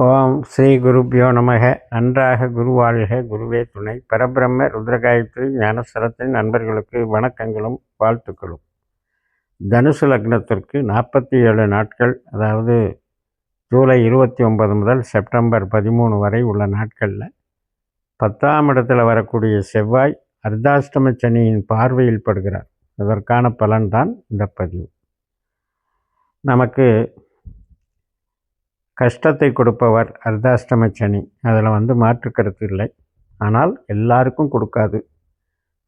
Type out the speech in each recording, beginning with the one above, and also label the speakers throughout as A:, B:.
A: ஓம் ஸ்ரீ குருப்பியோ நமக. நன்றாக குருவாழ்க, குருவே துணை. பரபிரம்ம ருத்ரகாயத்ரி ஞானசரத்தின் நண்பர்களுக்கு வணக்கங்களும் வாழ்த்துக்களும். தனுசு லக்னத்திற்கு 47 நாட்கள், அதாவது ஜூலை 29 முதல் செப்டம்பர் 13 வரை உள்ள நாட்களில் 10ஆம் இடத்துல வரக்கூடிய செவ்வாய் அர்த்தாஷ்டம சனியின் பார்வையில் படுகிறார். இதற்கான பலன்தான் இந்த பதிவு. நமக்கு கஷ்டத்தை கொடுப்பவர் அர்த்தாஷ்டம சனி, அதில் மாற்று கருத்து இல்லை. ஆனால் எல்லாருக்கும் கொடுக்காது.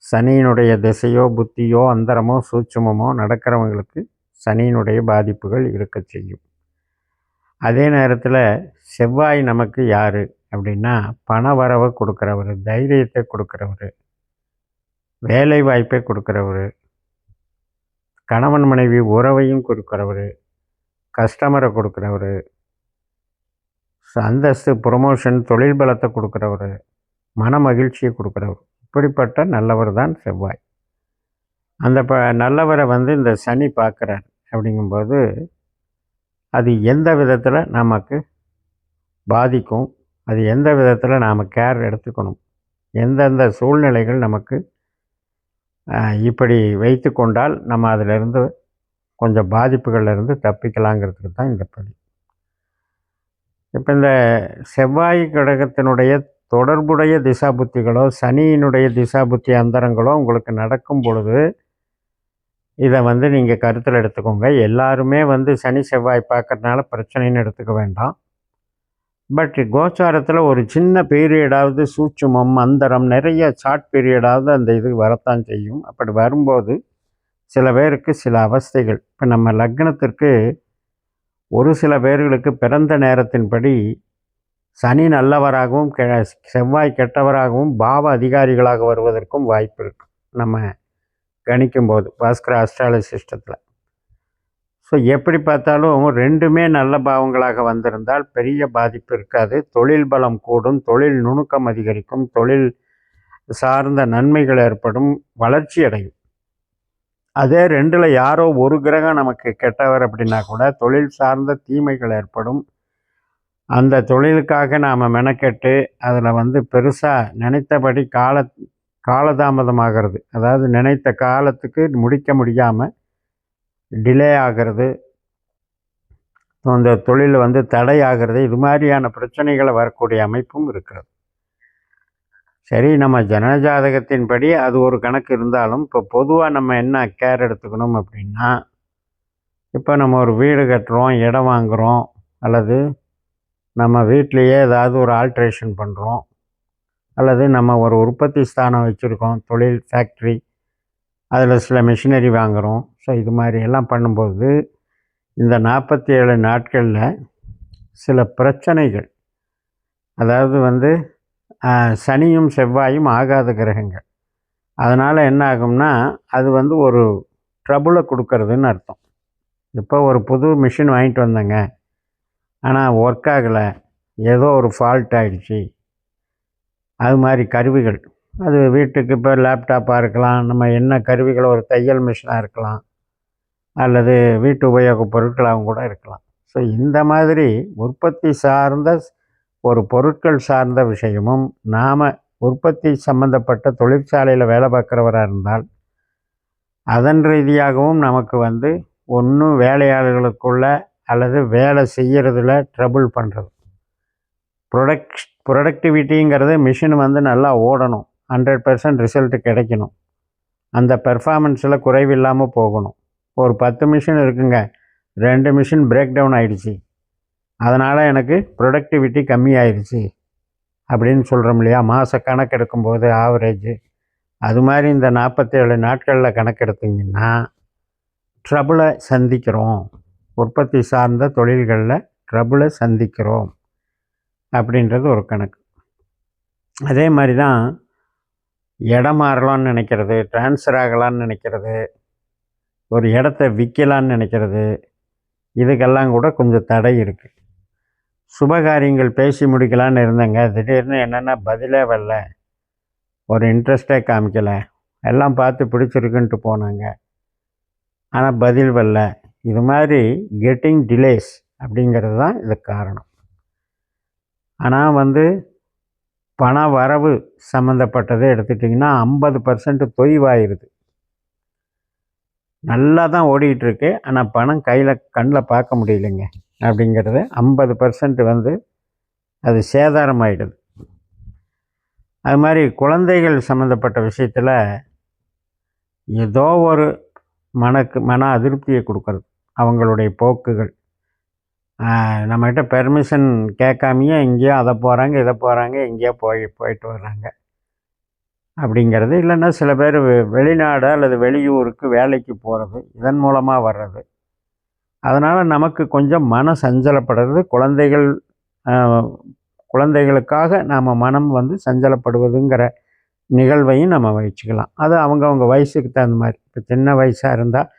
A: சனியினுடைய திசையோ புத்தியோ அந்தரமோ சூட்சுமமோ நடக்கிறவங்களுக்கு சனியினுடைய பாதிப்புகள் இருக்க செய்யும். அதே நேரத்தில் செவ்வாய் நமக்கு யார் அப்படின்னா, பண வரவை கொடுக்குறவர், தைரியத்தை கொடுக்குறவர், வேலை வாய்ப்பை கொடுக்குறவர், கணவன் மனைவி உறவையும் கொடுக்குறவர், கஸ்டமரை கொடுக்குறவர், அந்தஸ்து, ப்ரொமோஷன், தொழில் பலத்தை கொடுக்குறவர், மன மகிழ்ச்சியை கொடுக்குறவர். இப்படிப்பட்ட நல்லவர் தான் செவ்வாய். அந்த நல்லவரை இந்த சனி பார்க்குறார். அப்படிங்கும்போது அது எந்த விதத்தில் நமக்கு பாதிக்கும், அது எந்த விதத்தில் நாம் கேர் எடுத்துக்கணும், எந்தெந்த சூழ்நிலைகள் நமக்கு இப்படி வைத்து கொண்டால் நம்ம அதிலிருந்து கொஞ்சம் பாதிப்புகள்லேருந்து தப்பிக்கலாங்கிறதுக்கு தான் இந்த பதிவு. இப்போ இந்த செவ்வாய் கடகத்தினுடைய தொடர்புடைய திசாபுத்திகளோ சனியினுடைய திசாபுத்தி அந்தரங்களோ உங்களுக்கு நடக்கும் பொழுது இதை நீங்கள் கருத்தில் எடுத்துக்கோங்க. எல்லாருமே சனி செவ்வாய் பார்க்கறதுனால பிரச்சனைன்னு எடுத்துக்க வேண்டாம். பட் கோச்சாரத்தில் ஒரு சின்ன பீரியடாவது சூட்சுமம் அந்தரம் நிறைய ஷார்ட் பீரியடாவது அந்த இது வரத்தான் செய்யும். அப்படி வரும்போது சில பேருக்கு சில அவஸ்தைகள், இப்போ நம்ம லக்னத்திற்கு ஒரு சில பேர்களுக்கு பிறந்த நேரத்தின்படி சனி நல்லவராகவும் செவ்வாய் கெட்டவராகவும் பாவ அதிகாரிகளாக வருவதற்கும் வாய்ப்பு இருக்குது நம்ம கணிக்கும்போது பாஸ்கர அஸ்ட்ராலஜி சிஸ்டத்தில். ஸோ எப்படி பார்த்தாலும் ரெண்டுமே நல்ல பாவங்களாக வந்திருந்தால் பெரிய பாதிப்பு இருக்காது. தொழில் பலம் கூடும், தொழில் நுணுக்கம் அதிகரிக்கும், தொழில் சார்ந்த நன்மைகள் ஏற்படும், வளர்ச்சி அடையும். அதே ரெண்டில் யாரோ ஒரு கிரகம் நமக்கு கெட்டவர் அப்படின்னா கூட தொழில் சார்ந்த தீமைகள் ஏற்படும். அந்த தொழிலுக்காக நாம் மெனக்கெட்டு அதில் பெருசாக நினைத்தபடி காலதாமதமாகிறது, அதாவது நினைத்த காலத்துக்கு முடிக்க முடியாமல் டிலே ஆகிறது, அந்த தொழில் தடை ஆகிறது. இது மாதிரியான பிரச்சனைகளை வரக்கூடிய அமைப்பும் இருக்கிறது. சரி, நம்ம ஜனஜாதகத்தின்படி அது ஒரு கணக்கு இருந்தாலும் இப்போ பொதுவாக நம்ம என்ன கேர் எடுத்துக்கணும் அப்படின்னா, இப்போ நம்ம ஒரு வீடு கட்டுறோம், இடம் வாங்குகிறோம், அல்லது நம்ம வீட்லேயே ஏதாவது ஒரு ஆல்ட்ரேஷன் பண்ணுறோம், அல்லது நம்ம ஒரு உற்பத்தி ஸ்தானம் வச்சுருக்கோம், தொழில் ஃபேக்ட்ரி, அதில் சில மிஷினரி வாங்குகிறோம். ஸோ இது மாதிரி எல்லாம் பண்ணும்போது இந்த 47 நாட்களில் சில பிரச்சனைகள், அதாவது சனியும் செவ்வாயும் ஆகாத கிரகங்கள், அதனால் என்ன ஆகும்னா அது ஒரு ட்ரபுளை கொடுக்கறதுன்னு அர்த்தம். இப்போ ஒரு புது மிஷின் வாங்கிட்டு வந்தேங்க, ஆனால் ஒர்க் ஆகலை, ஏதோ ஒரு ஃபால்ட் ஆகிடுச்சி. அது மாதிரி கருவிகள், அது வீட்டுக்கு இப்போ லேப்டாப்பாக இருக்கலாம், நம்ம என்ன கருவிகளை ஒரு தையல் மிஷினாக இருக்கலாம், அல்லது வீட்டு உபயோகப் பொருட்களாகவும் கூட இருக்கலாம். ஸோ இந்த மாதிரி உற்பத்தி சார்ந்த ஒரு பொருட்கள் சார்ந்த விஷயமும், நாம் உற்பத்தி சம்பந்தப்பட்ட தொழிற்சாலையில் வேலை பார்க்குறவராக இருந்தால் அதன் ரீதியாகவும் நமக்கு ஒன்றும் வேலையாளர்களுக்குள்ள அல்லது வேலை செய்கிறதுல ட்ரபுள் பண்ணுறது. ப்ரொடக்டிவிட்டிங்கிறது மிஷின் நல்லா ஓடணும், 100% ரிசல்ட்டு கிடைக்கணும், அந்த பெர்ஃபார்மன்ஸில் குறைவில்லாமல் போகணும். ஒரு 10 மிஷின் இருக்குங்க, 2 மிஷின் பிரேக் டவுன் ஆகிடுச்சி, அதனால் எனக்கு ப்ரொடக்டிவிட்டி கம்மி ஆயிடுச்சு அப்படின்னு சொல்கிறோம் இல்லையா, மாத கணக்கெடுக்கும்போது ஆவரேஜ். அது மாதிரி இந்த 47 நாட்களில் கணக்கெடுத்திங்கன்னா ட்ரபுளை சந்திக்கிறோம், உற்பத்தி சார்ந்த தொழில்களில் ட்ரபுளை சந்திக்கிறோம் அப்படின்றது ஒரு கணக்கு. அதே மாதிரி தான் இடம் மாறலான்னு நினைக்கிறது, ட்ரான்ஸ்ஃபர் ஆகலான்னு நினைக்கிறது, ஒரு இடத்த விற்கலான்னு நினைக்கிறது, இதுக்கெல்லாம் கூட கொஞ்சம் தடை இருக்குது. சுபகாரியங்கள் பேசி முடிக்கலான்னு இருந்தேங்க, திடீர்னு என்னென்னா பதிலே வரல, ஒரு இன்ட்ரெஸ்டே காமிக்கலை, எல்லாம் பார்த்து பிடிச்சிருக்குன்ட்டு போனாங்க, ஆனால் பதில் வரல. இது மாதிரி கெட்டிங் டிலேஸ் அப்படிங்கிறது தான் இதுக்கு காரணம். ஆனால் வந்து பண வரவு சம்மந்தப்பட்டதை எடுத்துட்டிங்கன்னா 50% தொய்வாயிருது. நல்லா தான் ஓடிக்கிட்டுருக்கு. ஆனால் பணம் கண்ணில் பார்க்க முடியலைங்க. அப்படிங்கிறது 50% வந்து அது சேதாரமாயிடுது. அது மாதிரி குழந்தைகள் சம்மந்தப்பட்ட விஷயத்தில் ஏதோ ஒரு மன அதிருப்தியை கொடுக்கறது. அவங்களுடைய போக்குகள் நம்மகிட்ட பெர்மிஷன் கேட்காமையே எங்கேயோ அதை போகிறாங்க இதை போகிறாங்க எங்கேயோ போயிட்டு வர்றாங்க அப்படிங்கிறது. இல்லைன்னா சில பேர் வெளிநாடு அல்லது வெளியூருக்கு வேலைக்கு போகிறது, இதன் மூலமாக வர்றது. அதனால் நமக்கு கொஞ்சம் மன சஞ்சலப்படுறது. குழந்தைகளுக்காக நாம் மனம் வந்து சஞ்சலப்படுவதுங்கிற நிகழ்வையும் நம்ம வச்சுக்கலாம். அது அவங்கவுங்க வயசுக்கு தகுந்த மாதிரி. இப்போ சின்ன வயசாக இருந்தால்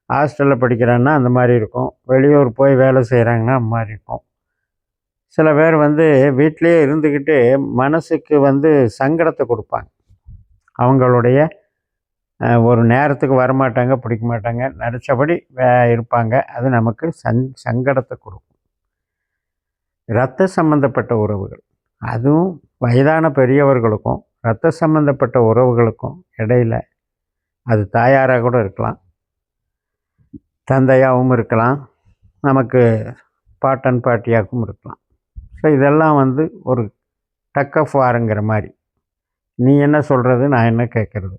A: ஹாஸ்டலில் படிக்கிறான்னா அந்த மாதிரி இருக்கும். வெளியூர் போய் வேலை செய்கிறாங்கன்னா அந்த மாதிரி இருக்கும். சில பேர் வந்து வீட்டிலையே இருந்துக்கிட்டு மனசுக்கு வந்து சங்கடத்தை கொடுப்பாங்க. அவங்களுடைய ஒரு நேரத்துக்கு வரமாட்டாங்க, பிடிக்க மாட்டாங்க, நினச்சபடி இருப்பாங்க. அது நமக்கு சங்கடத்தை கொடுக்கும். இரத்த சம்பந்தப்பட்ட உறவுகள், அதுவும் வயதான பெரியவர்களுக்கும் இரத்த சம்பந்தப்பட்ட உறவுகளுக்கும் இடையில், அது தாயாராக கூட இருக்கலாம், தந்தையாகவும் இருக்கலாம், நமக்கு பாட்டன் பாட்டியாகவும் இருக்கலாம். ஸோ இதெல்லாம் வந்து ஒரு டக் ஆஃப் வாருங்கிற மாதிரி, நீ என்ன சொல்கிறது நான் என்ன கேட்குறது,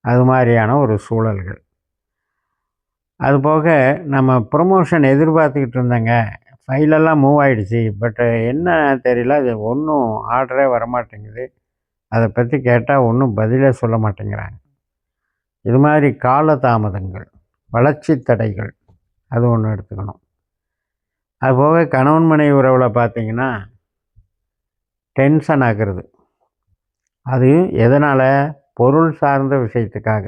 A: அது மாதிரியான ஒரு சூழல்கள். அதுபோக நம்ம ப்ரொமோஷன் எதிர்பார்த்துக்கிட்டு இருந்தேங்க, ஃபைலெல்லாம் மூவ் ஆகிடுச்சு, பட்டு என்ன தெரியல, அது ஒன்றும் ஆர்டரே வரமாட்டேங்குது, அதை பற்றி கேட்டால் ஒன்றும் பதிலே சொல்ல மாட்டேங்கிறாங்க. இது மாதிரி காலதாமதங்கள், வளர்ச்சி தடைகள், அது ஒன்று எடுத்துக்கணும். அதுபோக கணவன் மனைவி உறவில் பார்த்திங்கன்னா டென்ஷன் ஆகிறது. அது எதனால்? பொருள் சார்ந்த விஷயத்துக்காக.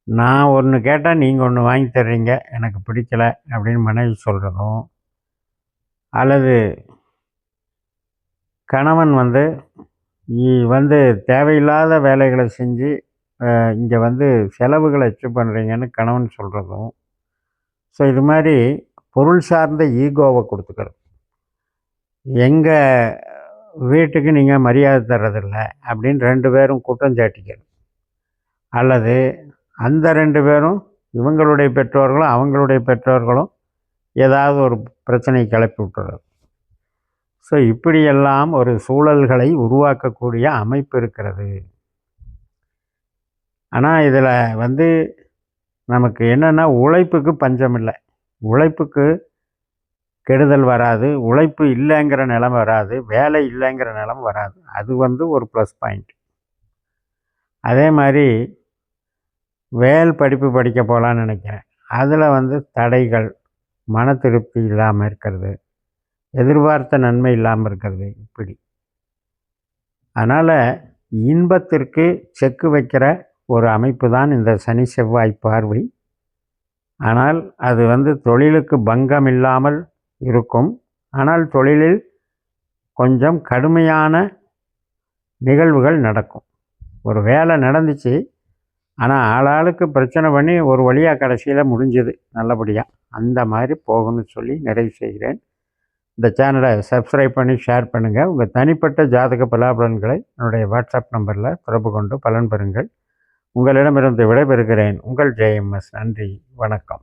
A: நான் ஒன்று கேட்டால் நீங்கள் ஒன்று வாங்கி தர்றீங்க, எனக்கு பிடிக்கலை அப்படின்னு மனைவி சொல்கிறதும், அல்லது கணவன் வந்து தேவையில்லாத வேலைகளை செஞ்சு இங்கே வந்து செலவுகளை எச்சு பண்ணுறீங்கன்னு கணவன் சொல்கிறதும். ஸோ இது மாதிரி பொருள் சார்ந்த ஈகோவை கொடுத்துக்கிறது. எங்கள் வீட்டுக்கு நீங்கள் மரியாதை தர்றதில்ல அப்படின்னு 2 பேரும் குற்றம் சாட்டிக்கிறது. அல்லது அந்த 2 பேரும் இவங்களுடைய பெற்றோர்களும் அவங்களுடைய பெற்றோர்களும் ஏதாவது ஒரு பிரச்சனை கிளப்பி விட்டுறது. ஸோ இப்படியெல்லாம் ஒரு சூழல்களை உருவாக்கக்கூடிய அமைப்பு இருக்கிறது. ஆனால் இதில் வந்து நமக்கு என்னென்னா, உழைப்புக்கு பஞ்சம் இல்லை. உழைப்புக்கு கெடுதல் வராது, உழைப்பு இல்லைங்கிற நிலைமை வராது, வேலை இல்லைங்கிற நிலைமை வராது. அது வந்து ஒரு ப்ளஸ் பாயிண்ட். அதே மாதிரி படிப்பு படிக்க போகலான்னு நினைக்கிறேன், அதில் வந்து தடைகள், மன திருப்தி இல்லாமல் இருக்கிறது, எதிர்பார்த்த நன்மை இல்லாமல் இருக்கிறது, இப்படி. அதனால் இன்பத்திற்கு செக்கு வைக்கிற ஒரு அமைப்பு தான் இந்த சனி செவ்வாய் பார்வை. ஆனால் அது வந்து தொழிலுக்கு பங்கம் இல்லாமல் இருக்கும். ஆனால் தொழிலில் கொஞ்சம் கடுமையான நிகழ்வுகள் நடக்கும். ஒரு வேலை நடந்துச்சு, ஆனால் ஆளாளுக்கு பிரச்சனை பண்ணி ஒரு வழியாக கடைசியில் முடிஞ்சது நல்லபடியாக. அந்த மாதிரி போகணும்னு சொல்லி நிறைவு செய்கிறேன். இந்த சேனலை சப்ஸ்கிரைப் பண்ணி ஷேர் பண்ணுங்கள். உங்கள் தனிப்பட்ட ஜாதக பலாபலன்களை என்னுடைய வாட்ஸ்அப் நம்பரில் தொடர்பு கொண்டு பலன் பெறுங்கள். உங்களிடமிருந்து விடைபெறுகிறேன். உங்கள் JMS. நன்றி, வணக்கம்.